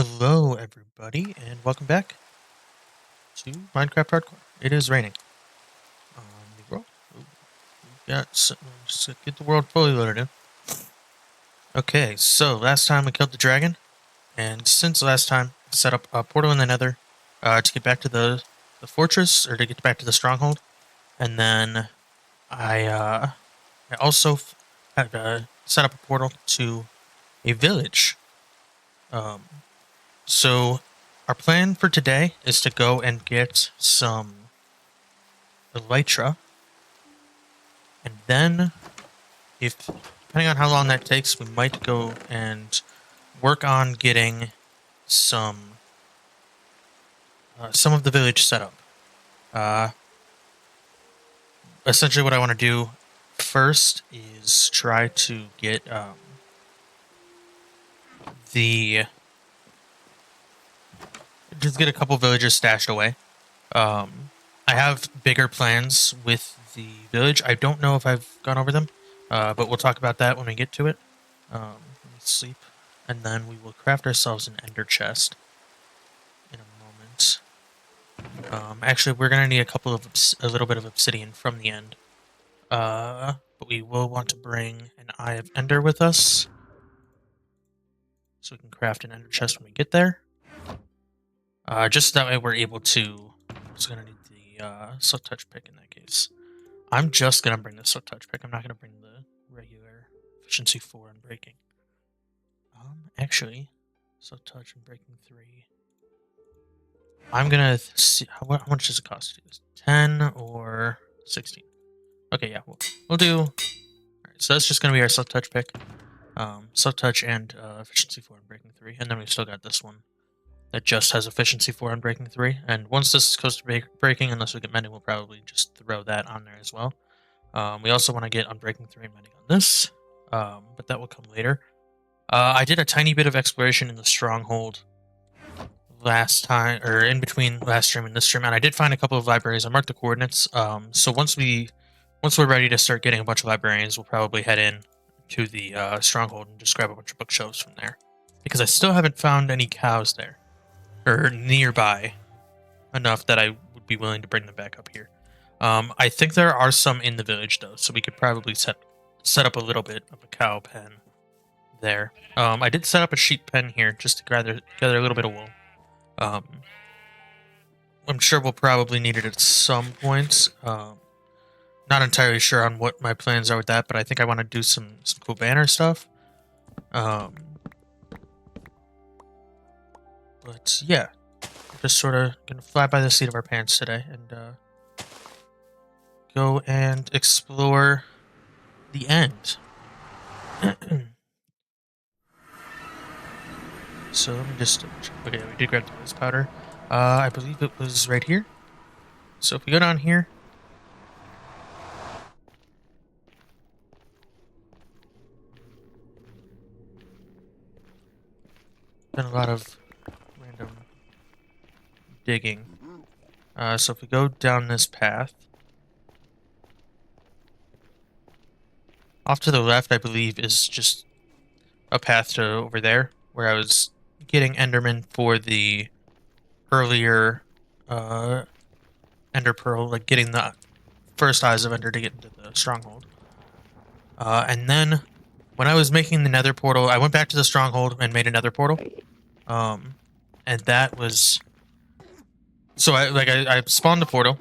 Hello, everybody, and welcome back to Minecraft Hardcore. It is raining on the world. Ooh, we got just get the world fully loaded in. Okay, so last time we killed the dragon, and since last time, set up a portal in the Nether to get back to the fortress or to get back to the stronghold, and then I also had set up a portal to a village. Um, so our plan for today is to go and get some elytra, and then if depending on how long that takes, we might go and work on getting some some of the village set up. Uh, Essentially, what I want to do first is try to get the just get a couple villages stashed away. Um, I have bigger plans with the village. I don't know if I've gone over them, but we'll talk about that when we get to it. Let me sleep, and then we will craft ourselves an ender chest in a moment. Actually, we're gonna need a little bit of obsidian from the end. But we will want to bring an Eye of Ender with us, so we can craft an ender chest when we get there. Just that way we're able to. Just gonna need the silk touch pick in that case. I'm just gonna bring the silk touch pick. I'm not gonna bring the regular efficiency 4 and breaking. Actually, silk touch and breaking 3. I'm gonna see how much does it cost to do this? 10 or 16? Okay, yeah, we'll do. All right, so that's just gonna be our silk touch pick. Silk touch and efficiency 4 and breaking 3, and then we've still got this one that just has efficiency 4 and breaking 3. And once this goes to breaking, unless we get mending, we'll probably just throw that on there as well. We also want to get on breaking 3 and mending on this, but that will come later. I did a tiny bit of exploration in the stronghold last time, or in between last stream and this stream, and I did find a couple of libraries. I marked the coordinates. So once we're ready to start getting a bunch of librarians, we'll probably head in to the stronghold and just grab a bunch of bookshelves from there, because I still haven't found any cows there or nearby enough that I would be willing to bring them back up here. I think there are some in the village though, so we could probably set up a little bit of a cow pen there. I did set up a sheep pen here just to gather a little bit of wool. I'm sure we'll probably need it at some point. Not entirely sure on what my plans are with that, but I think I want to do some cool banner stuff. But yeah, just sort of gonna fly by the seat of our pants today and go and explore the end. So let me just check. Okay, we did grab the rose powder. I believe it was right here. So if we go down here, done a lot of random digging. So if we go down this path, off to the left, I believe, is just a path to over there, where I was getting Enderman for the earlier Ender Pearl, like getting the first Eyes of Ender to get into the stronghold. And then when I was making the Nether portal, I went back to the stronghold and made another portal. And that was so I spawned the portal,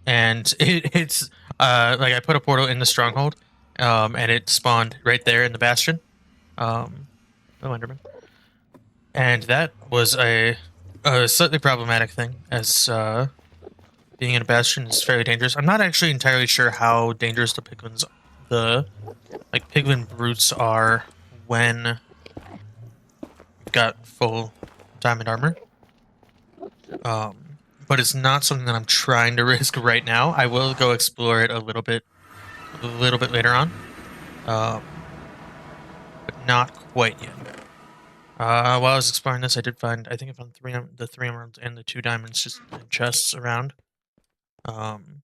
and it's like I put a portal in the stronghold, and it spawned right there in the bastion. Oh, Enderman. And that was a slightly problematic thing, as being in a bastion is fairly dangerous. I'm not actually entirely sure how dangerous the piglin brutes are when you've got full diamond armor. But it's not something that I'm trying to risk right now. I will go explore it a little bit later on, but not quite yet. While I was exploring this, I found the 3 emeralds and the 2 diamonds just in chests around. And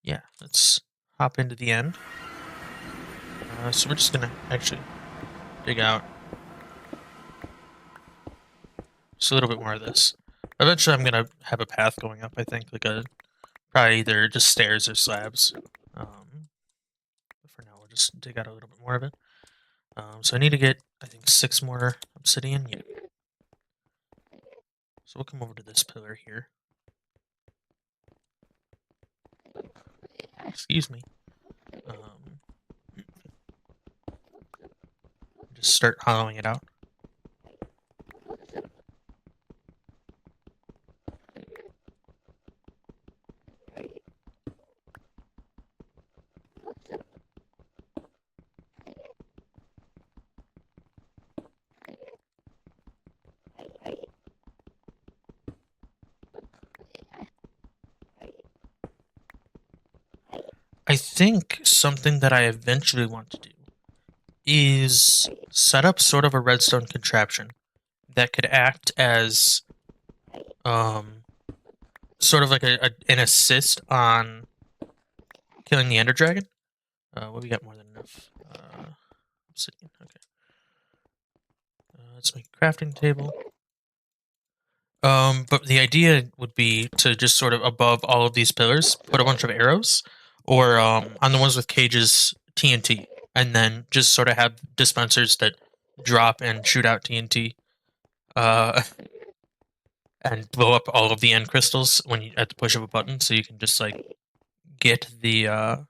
yeah, let's hop into the end. So we're just gonna actually dig out just a little bit more of this. Eventually, I'm gonna have a path going up. I think like a probably either just stairs or slabs. But for now, we'll just dig out a little bit more of it. So I need to get I think 6 more obsidian. Yeah. So we'll come over to this pillar here. Excuse me. Just start hollowing it out. I think something that I eventually want to do is set up sort of a redstone contraption that could act as um, sort of like an assist on killing the Ender Dragon. Well, we got more than enough obsidian. Okay. Let's make a crafting table. But the idea would be to just sort of above all of these pillars, put a bunch of arrows, or on the ones with cages, TNT, and then just sort of have dispensers that drop and shoot out TNT, uh, and blow up all of the end crystals when you at the push of a button, so you can just like get the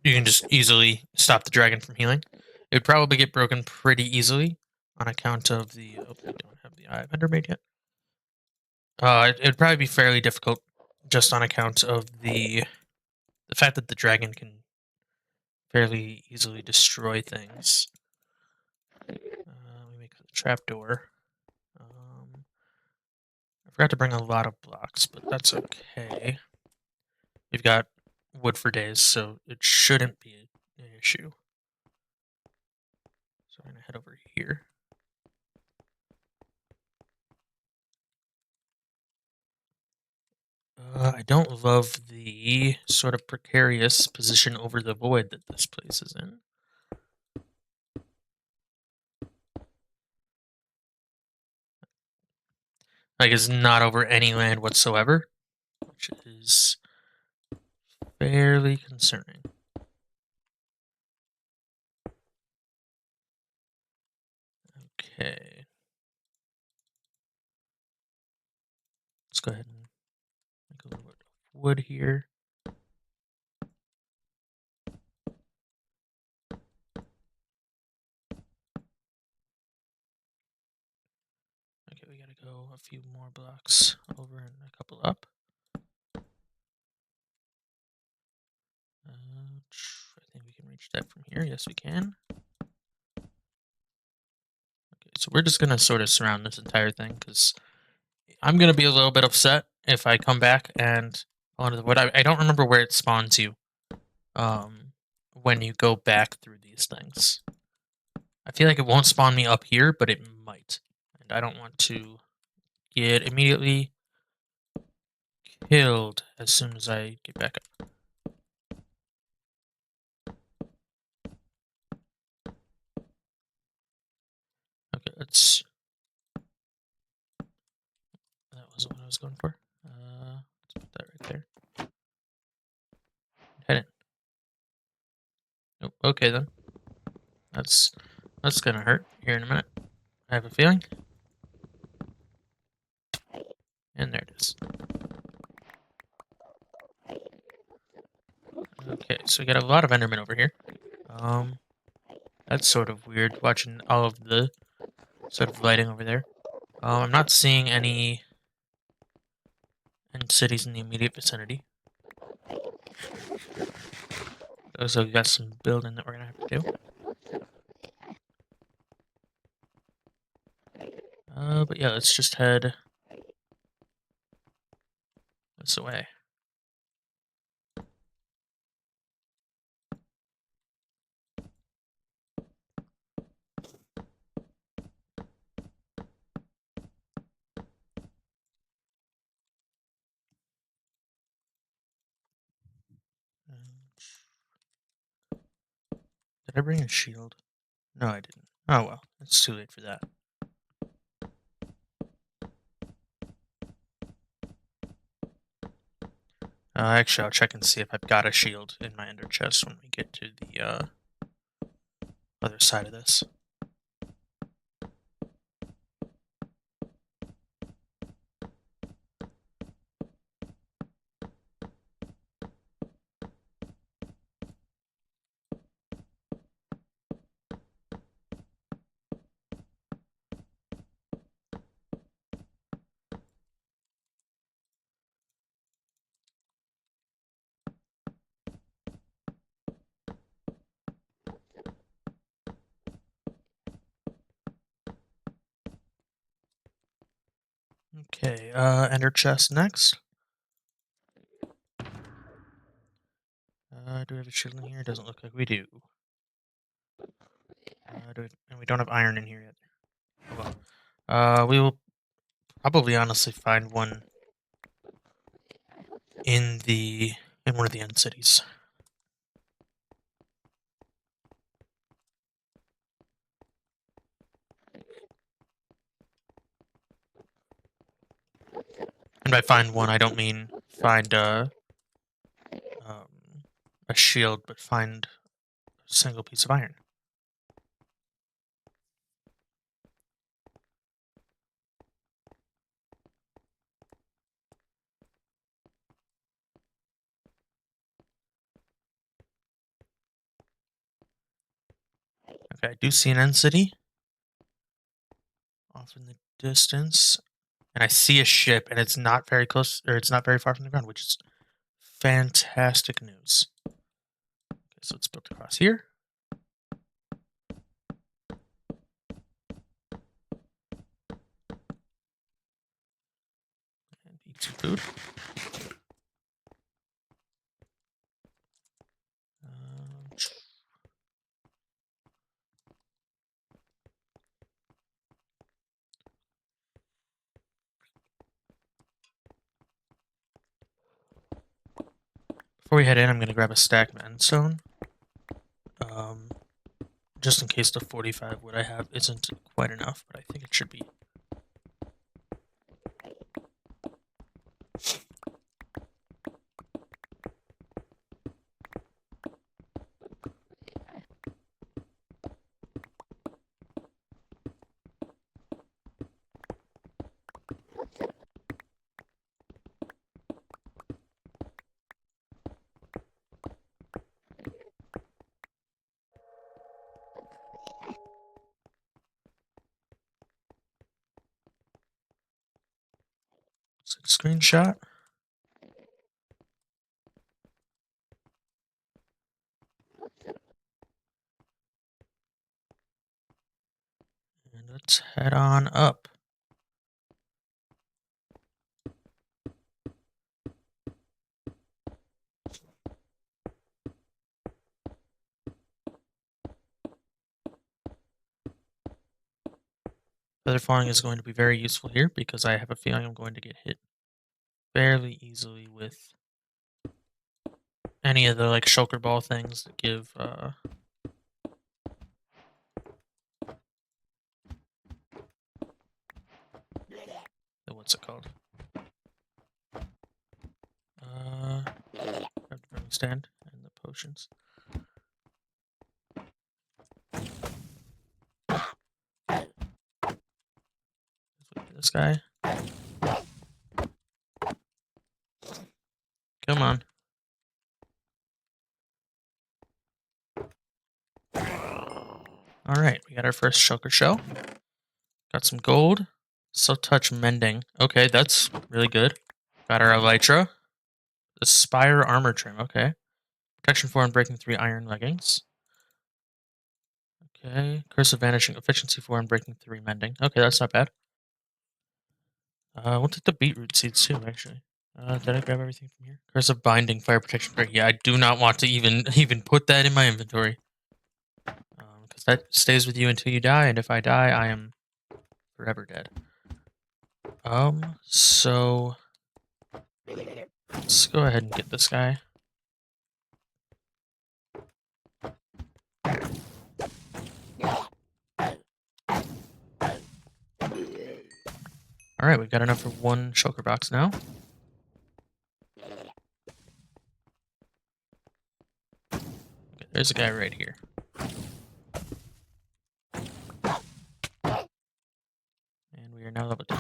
you can just easily stop the dragon from healing. It would probably get broken pretty easily on account of the. Oh, we don't have the Eye of Ender made yet. It'd probably be fairly difficult just on account of the fact that the dragon can fairly easily destroy things. We make the trapdoor. I forgot to bring a lot of blocks, but that's okay. We've got wood for days, so it shouldn't be an issue. So we're gonna head over here. I don't love the sort of precarious position over the void that this place is in. Like, it's not over any land whatsoever, which is fairly concerning. Okay. Let's go ahead and make a little bit of wood here. Okay, we gotta go a few more blocks over and a couple up. I think we can reach that from here. Yes, we can. Okay, so we're just gonna sort of surround this entire thing because I'm gonna be a little bit upset if I come back and onto the wood. I don't remember where it spawns you when you go back through these things. I feel like it won't spawn me up here, but it might. And I don't want to get immediately killed as soon as I get back up. Okay, let's. That wasn't what I was going for. Let's put that right there. Head in. Nope. Okay then. That's gonna hurt here in a minute. I have a feeling. And there it is. Okay, so we got a lot of Endermen over here. That's sort of weird watching all of the sort of lighting over there. I'm not seeing any cities in the immediate vicinity. So we got some building that we're gonna have to do. But yeah, let's just head this way. Did I bring a shield? No, I didn't. Oh well, it's too late for that. Actually, I'll check and see if I've got a shield in my ender chest when we get to the other side of this. Okay, ender chest next. Do we have a shield in here? Doesn't look like we do. And we don't have iron in here yet. Oh well. We will probably honestly find one in one of the end cities. And by find one, I don't mean find a shield, but find a single piece of iron. Okay, I do see an end city off in the distance, and I see a ship, and it's not very close, or it's not very far from the ground, which is fantastic news. Okay, so it's built across here. And eat some food. Um, Before we head in, I'm going to grab a stack of endstone. Just in case the 45 wood I have isn't quite enough, but I think it should be. Screenshot. And let's head on up. Feather falling is going to be very useful here because I have a feeling I'm going to get hit fairly easily with any of the like shulker ball things that give what's it called? Grab the burning stand and the potions. This guy. Come on. Alright, we got our first shulker shell. Got some gold. So touch mending. Okay, that's really good. Got our elytra. The spire armor trim. Okay. Protection 4 and breaking 3 iron leggings. Okay. Curse of vanishing. Efficiency 4 and breaking 3 mending. Okay, that's not bad. We'll take the beetroot seeds too, actually. Did I grab everything from here? Curse of binding, fire protection break. Yeah, I do not want to even put that in my inventory. Because that stays with you until you die, and if I die, I am forever dead. So let's go ahead and get this guy. Alright, we've got enough for one shulker box now. Okay, there's a guy right here. And we are now level 2.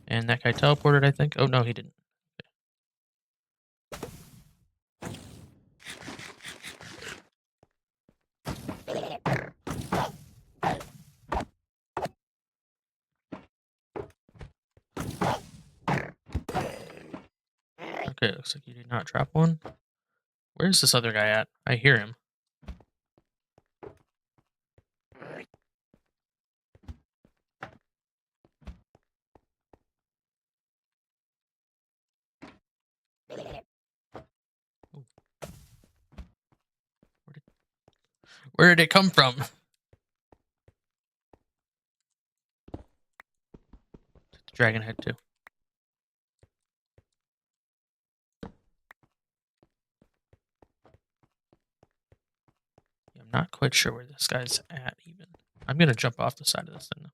And that guy teleported, I think. Oh, no, he didn't. Okay, looks like you did not drop one. Where's this other guy at? I hear him. Ooh. Where did it come from? Dragon head too. I'm not quite sure where this guy's at even. I'm gonna jump off the side of this thing though.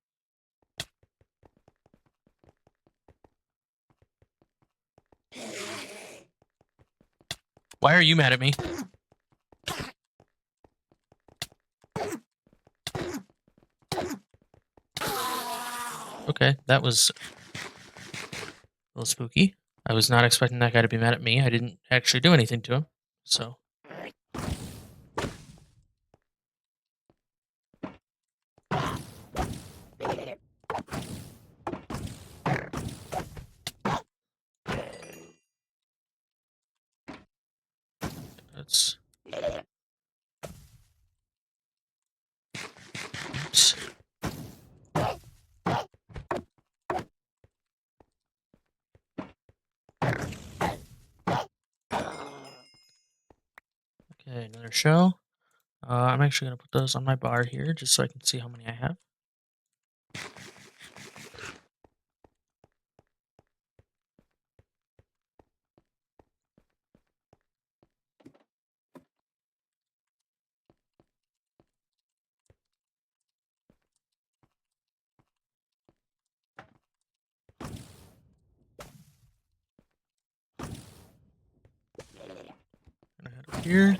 Why are you mad at me? Okay, that was a little spooky. I was not expecting that guy to be mad at me. I didn't actually do anything to him. So. Let's. Oops. Okay, another shell. I'm actually going to put those on my bar here just so I can see how many I have. Gonna head up here.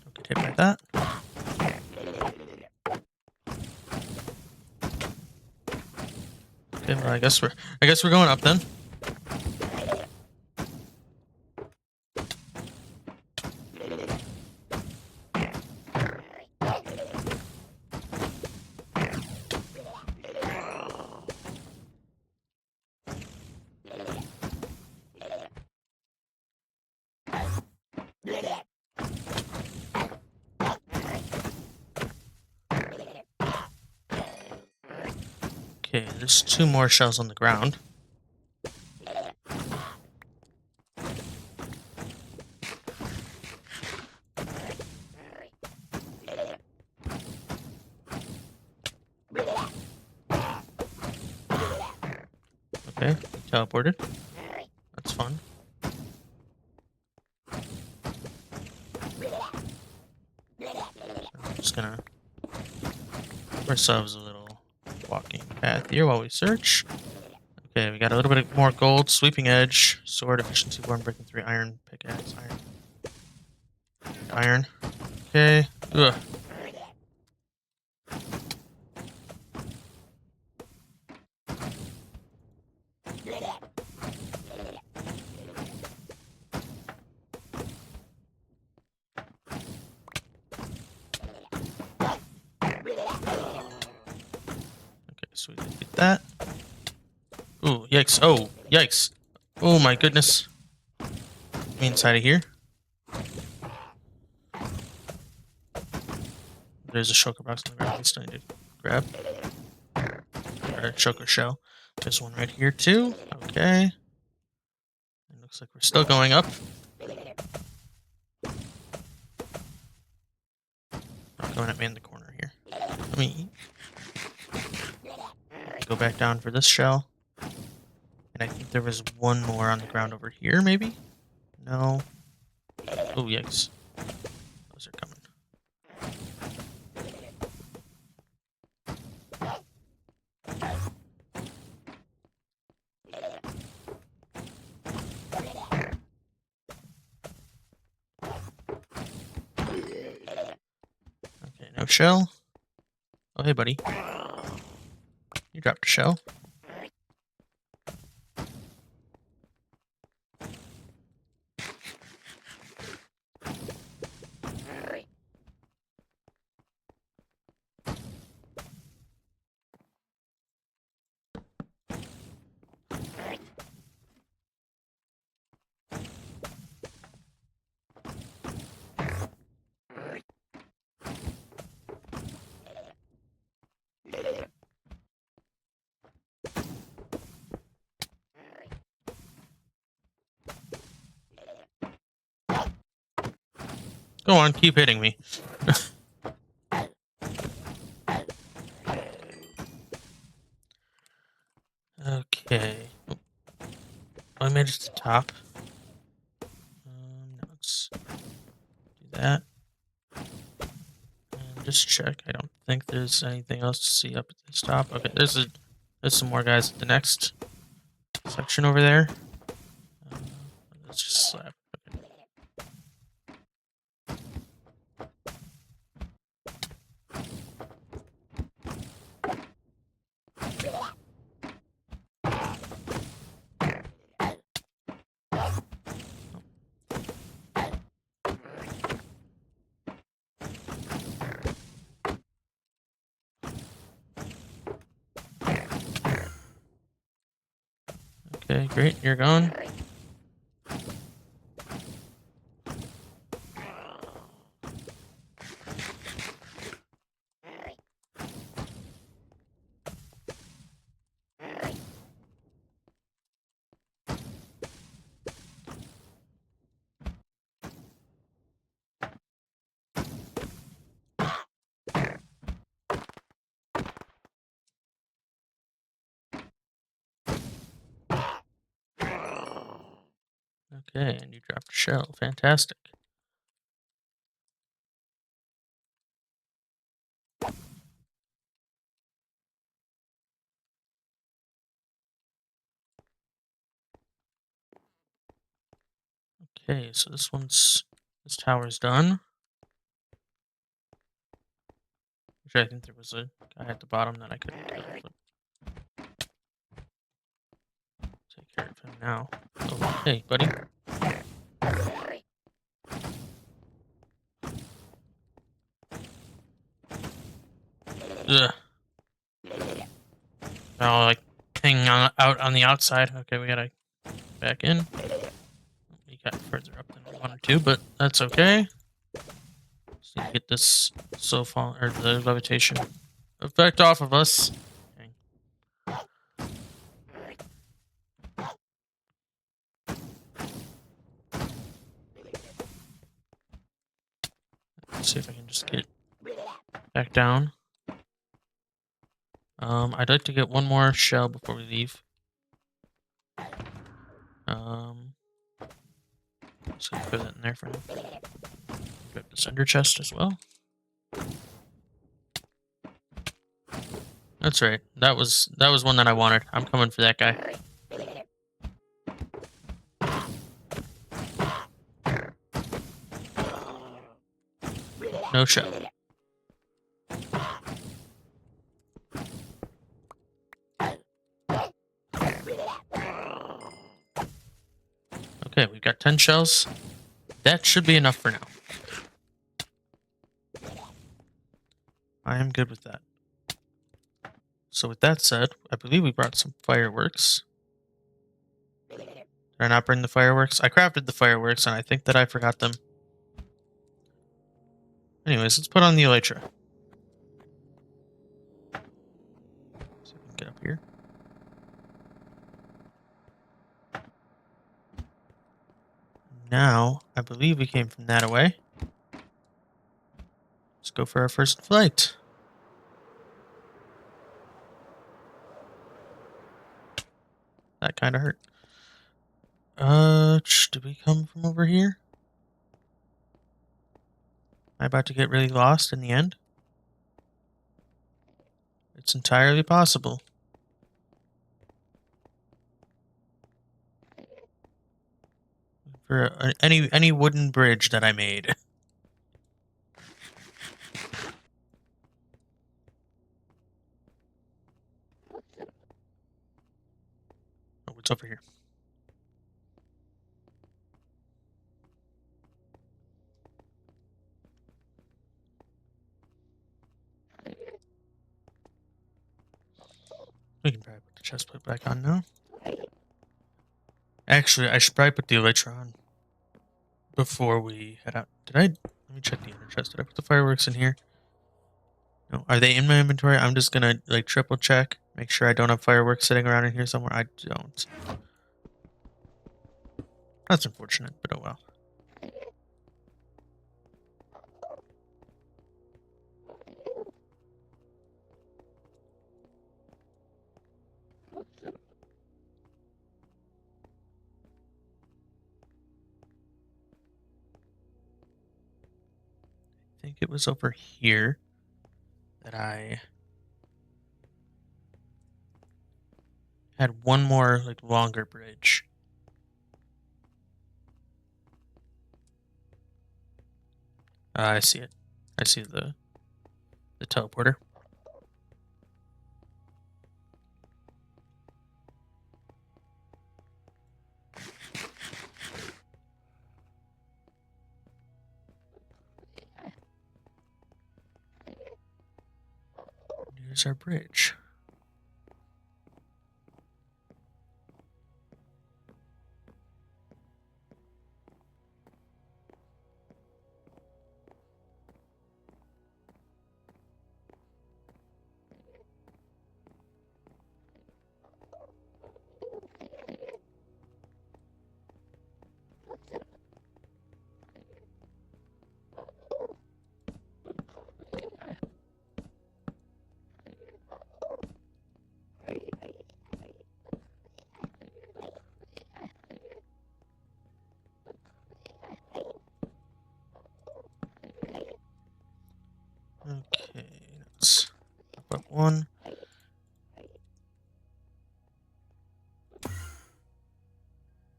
Don't get hit by that. Okay, well, I guess we're going up then. Okay, there's 2 more shells on the ground. Okay, teleported. That's fun. I'm just gonna give ourselves a little walking path here while we search. Okay, we got a little bit more gold, sweeping edge, sword, efficiency 1, breaking 3, iron, pickaxe, iron. Okay. Ugh. Okay, so we can get that. Ooh, yikes. Oh, yikes. Oh my goodness. Me inside of here. There's a shulker box on the ground we still need to grab. Or a shulker shell. There's one right here too. Okay. It looks like we're still going up. Not going at me in the corner here. Let me go back down for this shell. And I think there was one more on the ground over here, maybe? No. Oh, yikes. Those are coming. shell. Oh, hey, buddy. You dropped a shell. Go on, keep hitting me. Okay. Oh, I made it to the top. Now let's do that. And just check. I don't think there's anything else to see up at this top. Okay, there's some more guys at the next section over there. Let's just slap. Okay, great. You're gone. Okay, and you dropped a shell. Fantastic. Okay, so this tower's done. Which I think there was a guy at the bottom that I couldn't kill, but take care of him now. Oh, hey, buddy. Ugh. Oh, like out on the outside. Okay, we gotta back in. We got further up than we wanted to, but that's okay. Just need to get this fall or the levitation effect off of us. Okay. Let's see if I can just get back down. I'd like to get one more shell before we leave. So put that in there for now. Grab this ender chest as well. That's right. That was one that I wanted. I'm coming for that guy. No shell. Okay, we've got 10 shells. That should be enough for now. I am good with that. So with that said, I believe we brought some fireworks. Did I not bring the fireworks? I crafted the fireworks, and I think that I forgot them. Anyways, let's put on the elytra. So we can get up here. Now, I believe we came from that away. Let's go for our first flight. That kind of hurt. Did we come from over here? Am I about to get really lost in the end? It's entirely possible. For any wooden bridge that I made. It's over here. We can probably put the chest plate back on now. Actually, I should probably put the elytra on before we head out. Did I? Let me check the inner chest. Did I put the fireworks in here? No. Are they in my inventory? I'm just gonna like triple check, make sure I don't have fireworks sitting around in here somewhere. I don't. That's unfortunate, but oh well. I think it was over here that I had one more like longer bridge. I see it. I see the teleporter. Here's our bridge. Okay, let's up one.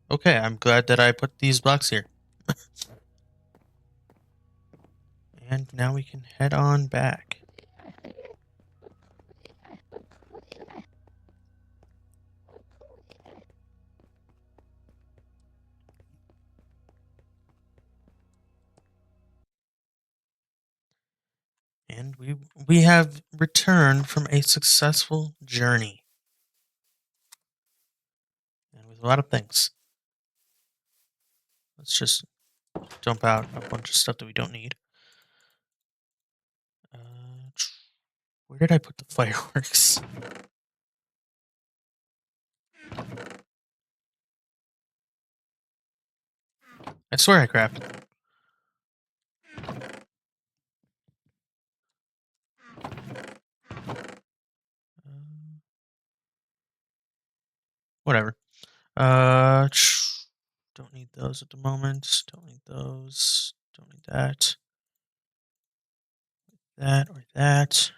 Okay, I'm glad that I put these blocks here. And now we can head on back. And we have returned from a successful journey. And with a lot of things. Let's just dump out a bunch of stuff that we don't need. Where did I put the fireworks? I swear I crafted them. Whatever. Don't need those at the moment. Don't need those. Don't need that. That or that.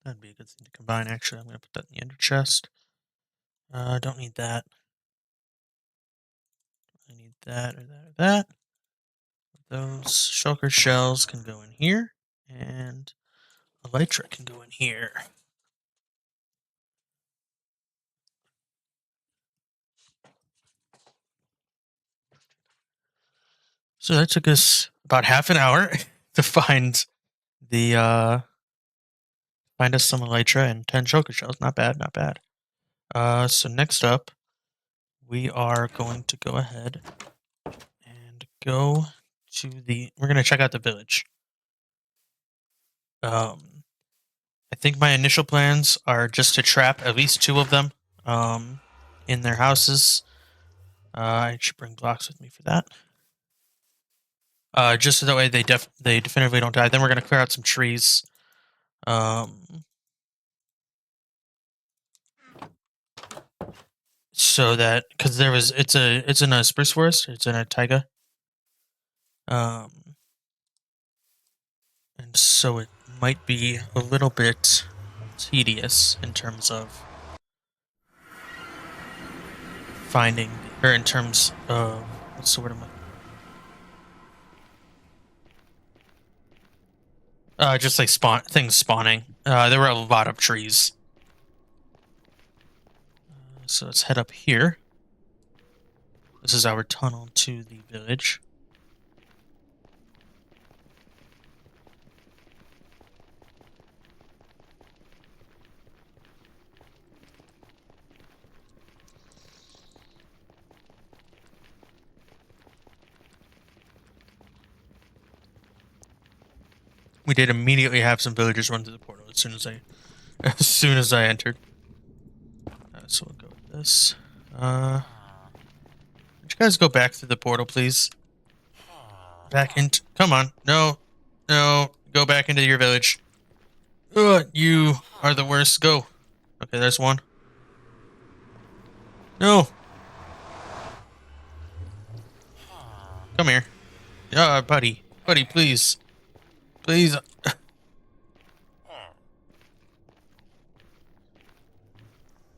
That'd be a good thing to combine, actually. I'm going to put that in the ender chest. Don't need that. I need that or that or that. Those shulker shells can go in here. And elytra can go in here. So that took us about half an hour to find the find us some elytra and 10 shulker shells. Not bad, not bad. So next up, we are going to go ahead and go to we're going to check out the village. I think my initial plans are just to trap at least 2 of them in their houses. I should bring blocks with me for that. Just so that way they definitively don't die. Then we're going to clear out some trees. So that because it's in a spruce forest. It's in a taiga. And so it might be a little bit tedious in terms of finding, or in terms of what's the word I'm looking Just like things spawning. There were a lot of trees. So let's head up here. This is our tunnel to the village. We did immediately have some villagers run through the portal as soon as I entered. So we'll go with this. Would you guys go back through the portal, please? Back into. Come on, no, no, go back into your village. Ugh, you are the worst. Go. Okay, there's one. No, come here. Buddy, please, please.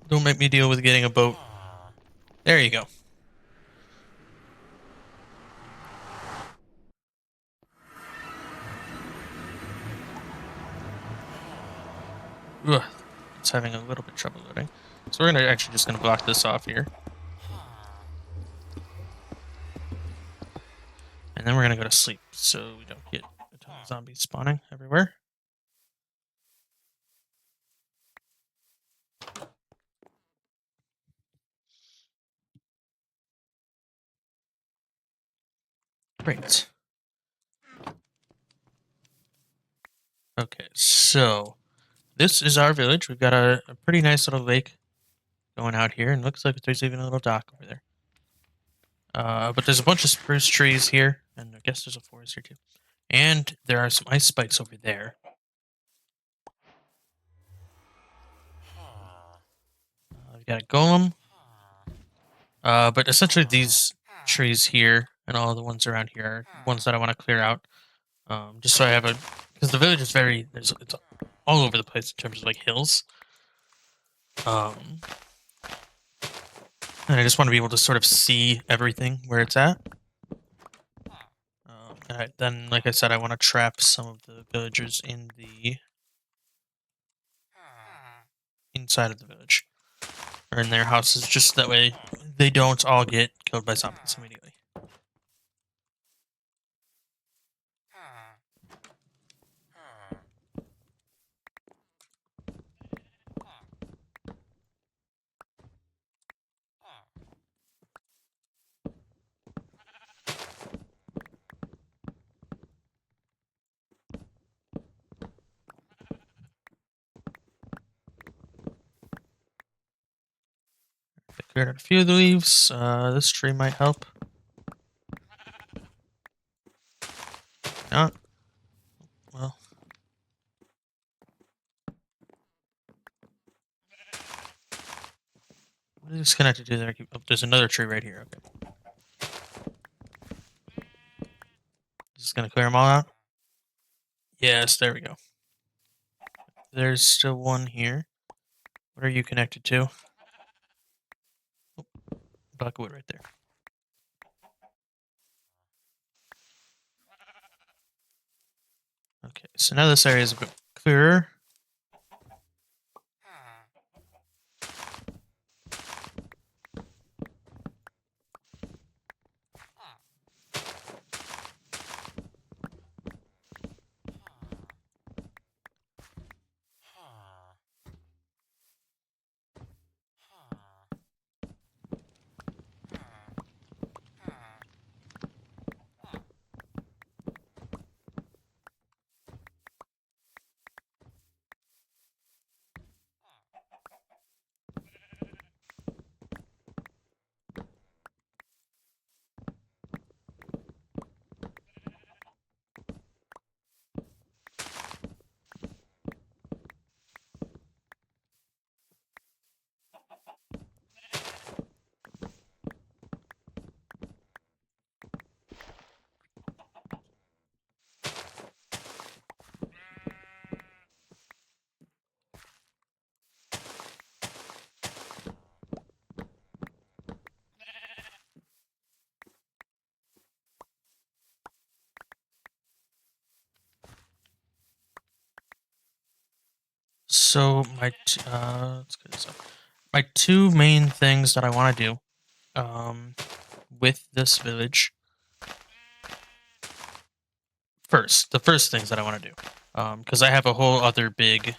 Don't make me deal with getting a boat. There you go. Ugh, it's having a little bit trouble loading. So we're actually just gonna block this off here. And then we're gonna go to sleep so we don't get a ton of zombies spawning everywhere. Great. Okay, so this is our village. We've got a pretty nice little lake going out here, and looks like there's even a little dock over there. But there's a bunch of spruce trees here, and I guess there's a forest here too. And there are some ice spikes over there. We've got a golem. But essentially these trees here and all the ones around here are ones that I want to clear out. Just so I have because the village is it's all over the place in terms of like hills. Um, and I just want to be able to sort of see everything where it's at. Then, like I said, I want to trap some of the villagers in the inside of the village or in their houses, just that way they don't all get killed by zombies immediately. I cleared out a few of the leaves. This tree might help. Not well. What is connected to there? Oh, there's another tree right here. Okay. Is this gonna clear them all out? Yes, there we go. There's still one here. What are you connected to? Oh, block of wood right there. Okay, so now this area is a bit clearer. So let's get this up. My two main things that I want to do with this village. The first things that I want to do, because I have a whole other big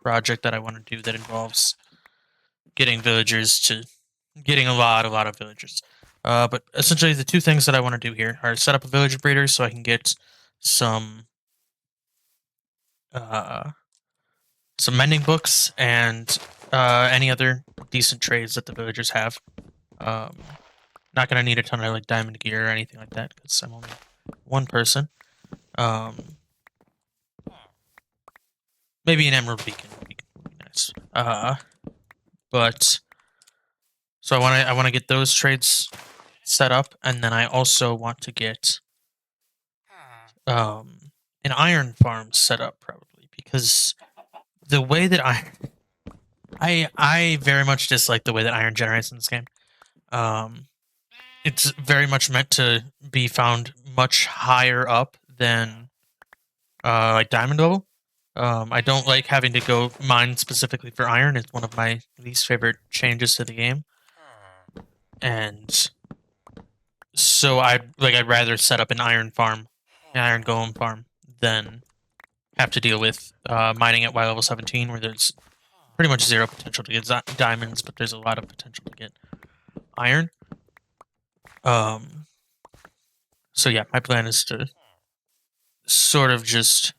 project that I want to do that involves getting villagers to getting a lot of villagers. But essentially, the two things that I want to do here are set up a village breeder so I can get some uh, some mending books and any other decent trades that the villagers have. Um, Not gonna need a ton of like diamond gear or anything like that because I'm only one person. Um, Maybe an emerald beacon would be nice. But so I want to get those trades set up, and then I also want to get an iron farm set up probably because the way that I very much dislike the way that iron generates in this game. Um, it's very much meant to be found much higher up than like diamond level. I don't like having to go mine specifically for iron. It's one of my least favorite changes to the game, and so I'd rather set up an iron farm, an iron golem farm, than have to deal with mining at Y level 17, where there's pretty much zero potential to get diamonds, but there's a lot of potential to get iron. Um, so yeah, my plan is to sort of just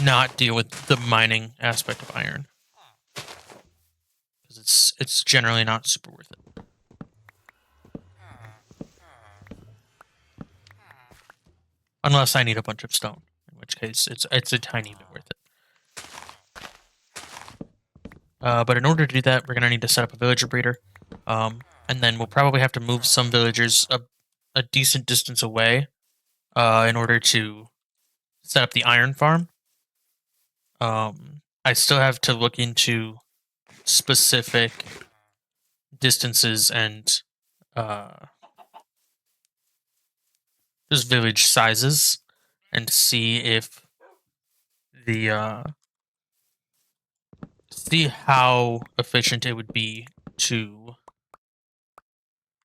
not deal with the mining aspect of iron because it's generally not super worth it. Unless I need a bunch of stone, in which case it's a tiny bit worth it. But in order to do that, we're gonna need to set up a villager breeder, and then we'll probably have to move some villagers a decent distance away in order to set up the iron farm. I still have to look into specific distances and uh, just village sizes and see if the see how efficient it would be to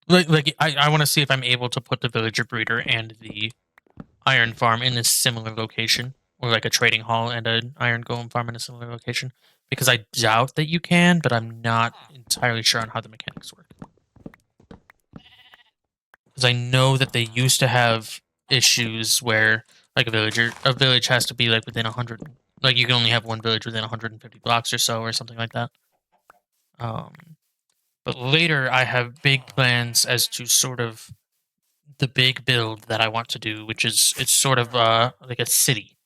I want to see if I'm able to put the villager breeder and the iron farm in a similar location, or like a trading hall and an iron golem farm in a similar location, because I doubt that you can, but I'm not entirely sure on how the mechanics work. Because I know that they used to have issues where like a village has to be like within 100, like you can only have one village within 150 blocks or so, or something like that. Um, but later I have big plans as to sort of the big build that I want to do, which is it's sort of like a city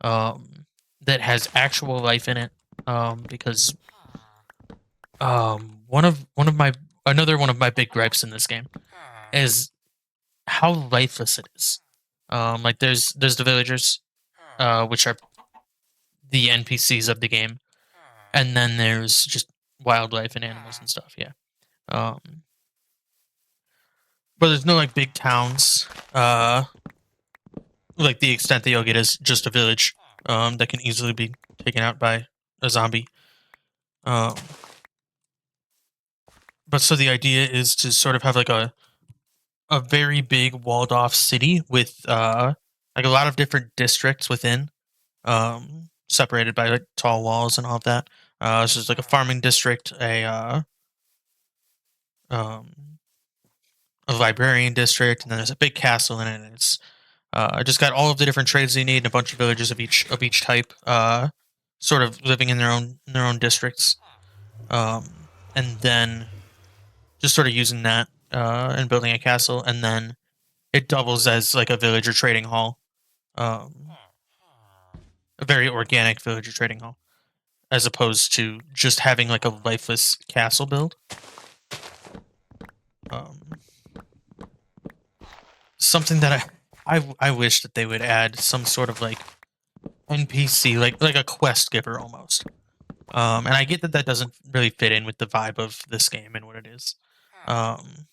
that has actual life in it. Because one of my another one of my big gripes in this game is how lifeless it is. Like there's the villagers, which are the NPCs of the game, and then there's just wildlife and animals and stuff. Yeah. Um, but there's no like big towns. Like the extent that you'll get is just a village. That can easily be taken out by a zombie. Um, but so the idea is to sort of have like a very big walled off city with like a lot of different districts within, separated by like tall walls and all of that. So there's like a farming district, um, a librarian district, and then there's a big castle in it. And it's I just got all of the different trades you need and a bunch of villages of each type, sort of living in their own districts, and then just sort of using that and building a castle, and then it doubles as like a villager trading hall, um, a very organic villager trading hall, as opposed to just having like a lifeless castle build. Um, Something that I wish that they would add some sort of like NPC, like a quest giver almost. And I get that that doesn't really fit in with the vibe of this game and what it is. Um,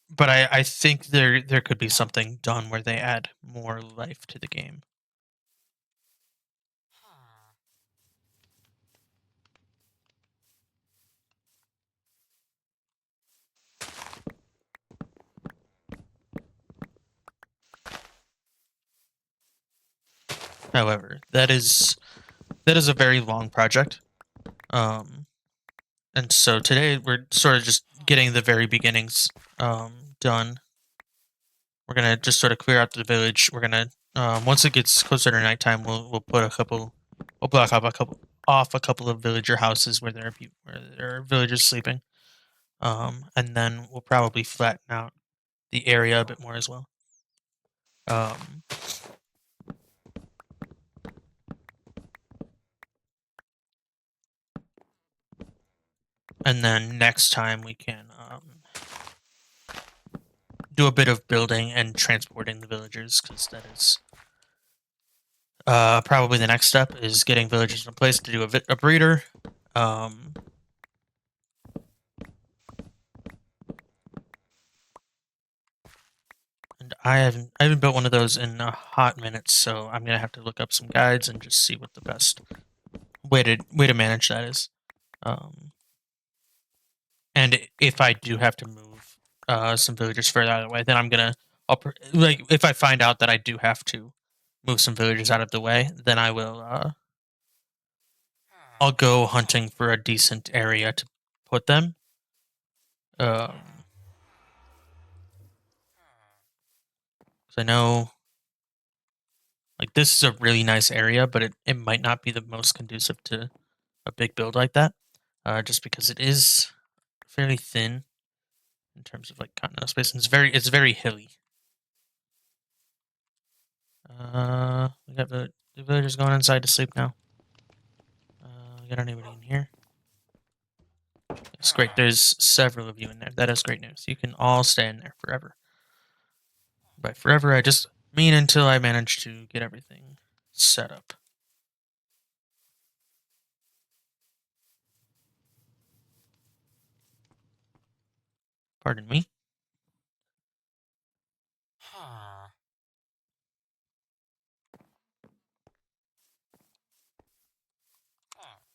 but I think there could be something done where they add more life to the game. However, that is a very long project. Um, and so today we're sort of just getting the very beginnings done. We're gonna just sort of clear out the village. We're gonna once it gets closer to nighttime, we'll put a couple, we'll block off a couple of villager houses where there are people, where there are villagers sleeping. And then we'll probably flatten out the area a bit more as well. Um, and then next time we can do a bit of building and transporting the villagers because that is probably the next step is getting villagers in a place to do a breeder. Um, and I haven't built one of those in a hot minute, so I'm gonna have to look up some guides and just see what the best way to manage that is. Um, and if I do have to move some villagers further out of the way, then like if I find out that I do have to move some villagers out of the way, then I'll go hunting for a decent area to put them. Um, 'Cause I know like this is a really nice area, but it might not be the most conducive to a big build like that. Just because it is fairly thin in terms of like continental space, and it's very hilly. We got the villagers going inside to sleep now. We got anybody in here? It's great. There's several of you in there. That is great news. You can all stay in there forever. By forever, I just mean until I manage to get everything set up. Pardon me.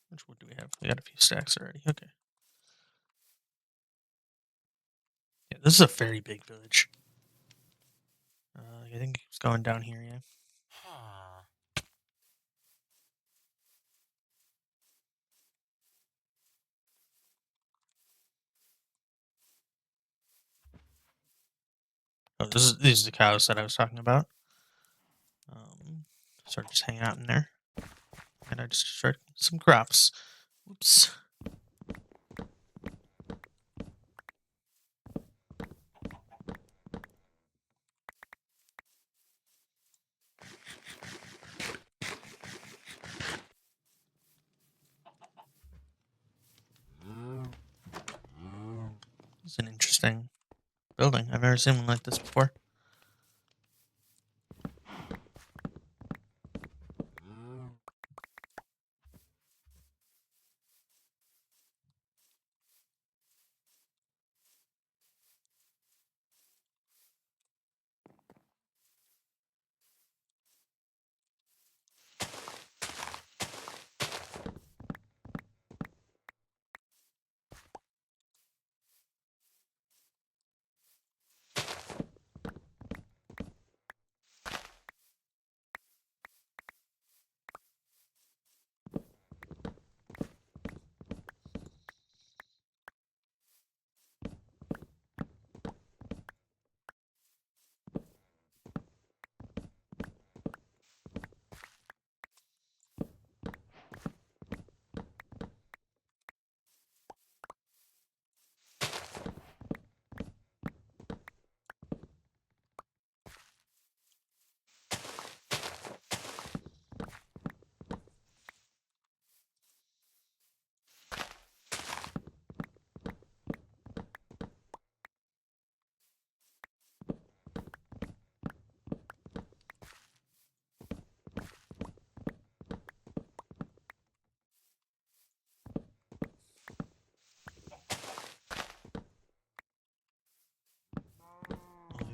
Which wood do we have? We got a few stacks already. Okay. Yeah, this is a very big village. I think it's going down here, yeah. Oh, these are the cows that I was talking about. Sort of just hanging out in there. And I just destroyed some crops. Oops. It's an interesting building. I've never seen one like this before.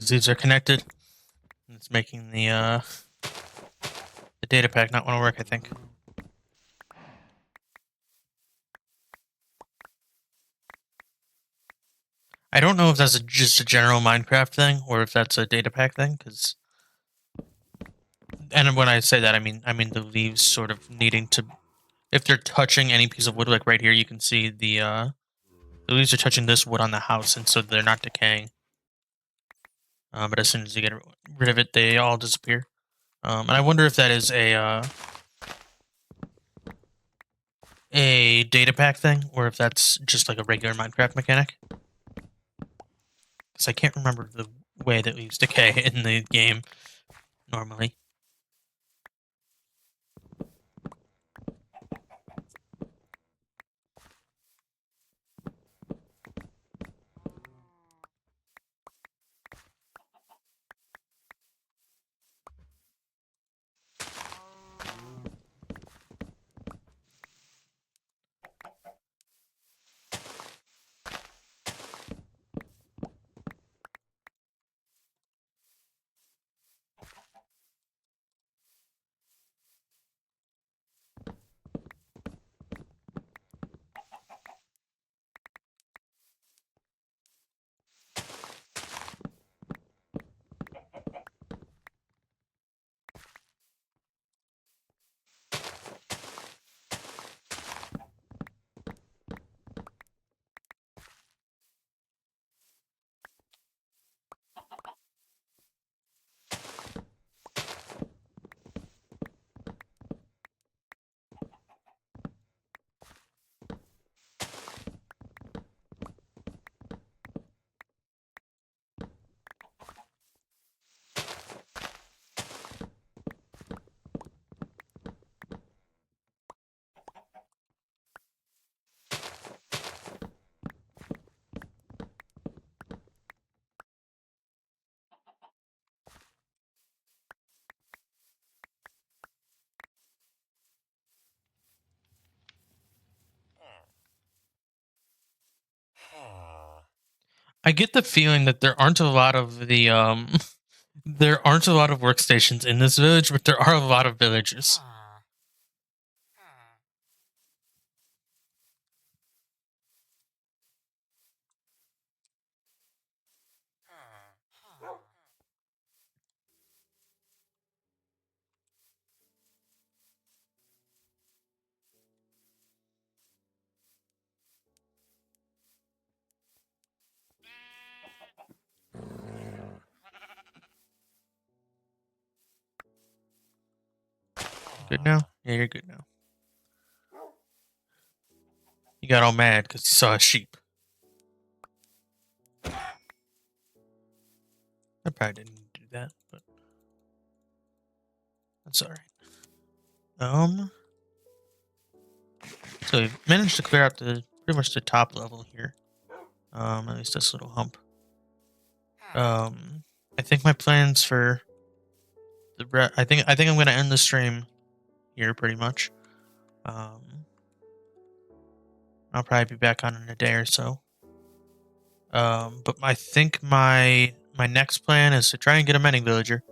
These are connected. It's making the data pack not want to work, I think. I don't know if that's just a general Minecraft thing or if that's a data pack thing, because And when I say that, I mean the leaves sort of needing to, if they're touching any piece of wood, like right here, you can see the leaves are touching this wood on the house, and so they're not decaying. But as soon as you get rid of it, they all disappear. And I wonder if that is a data pack thing, or if that's just like a regular Minecraft mechanic. Because I can't remember the way that leaves decay in the game normally. I get the feeling that there aren't a lot of the there aren't a lot of workstations in this village, but there are a lot of villagers. Good now? Yeah, you're good now. You got all mad because you saw a sheep. I probably didn't do that, but that's alright. So we've managed to clear out the pretty much the top level here. At least this little hump. I think my plans for I think I'm gonna end the stream here pretty much. I'll probably be back on in a day or so. But I think my next plan is to try and get a mending villager.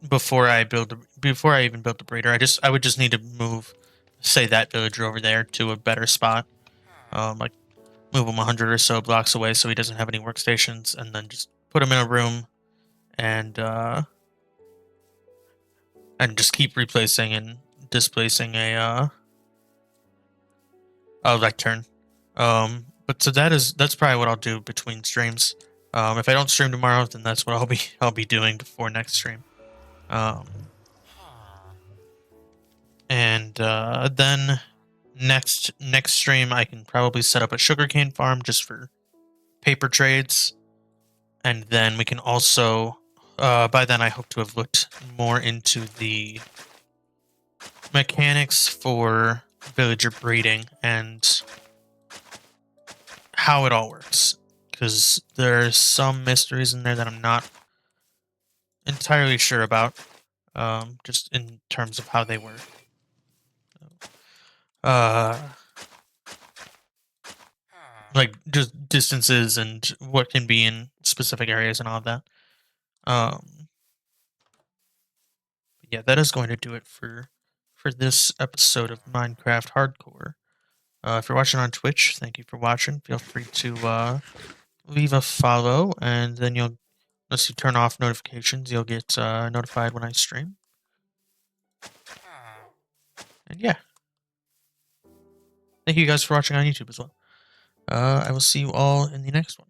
Before I even build the breeder, I would just need to move, say, that villager over there to a better spot. Like move him 100 or so blocks away so he doesn't have any workstations, and then just put him in a room and just keep replacing and displacing a lectern. But so that's probably what I'll do between streams. If I don't stream tomorrow, then that's what I'll be doing before next stream. And then next stream I can probably set up a sugarcane farm just for paper trades, and then we can also by then I hope to have looked more into the mechanics for villager breeding and how it all works, because there's some mysteries in there that I'm not entirely sure about, just in terms of how they work. Like just distances and what can be in specific areas and all of that. Yeah, that is going to do it for this episode of Minecraft Hardcore. If you're watching on Twitch, thank you for watching. Feel free to leave a follow, and then you'll Unless you turn off notifications, you'll get notified when I stream. And yeah, thank you guys for watching on YouTube as well. I will see you all in the next one.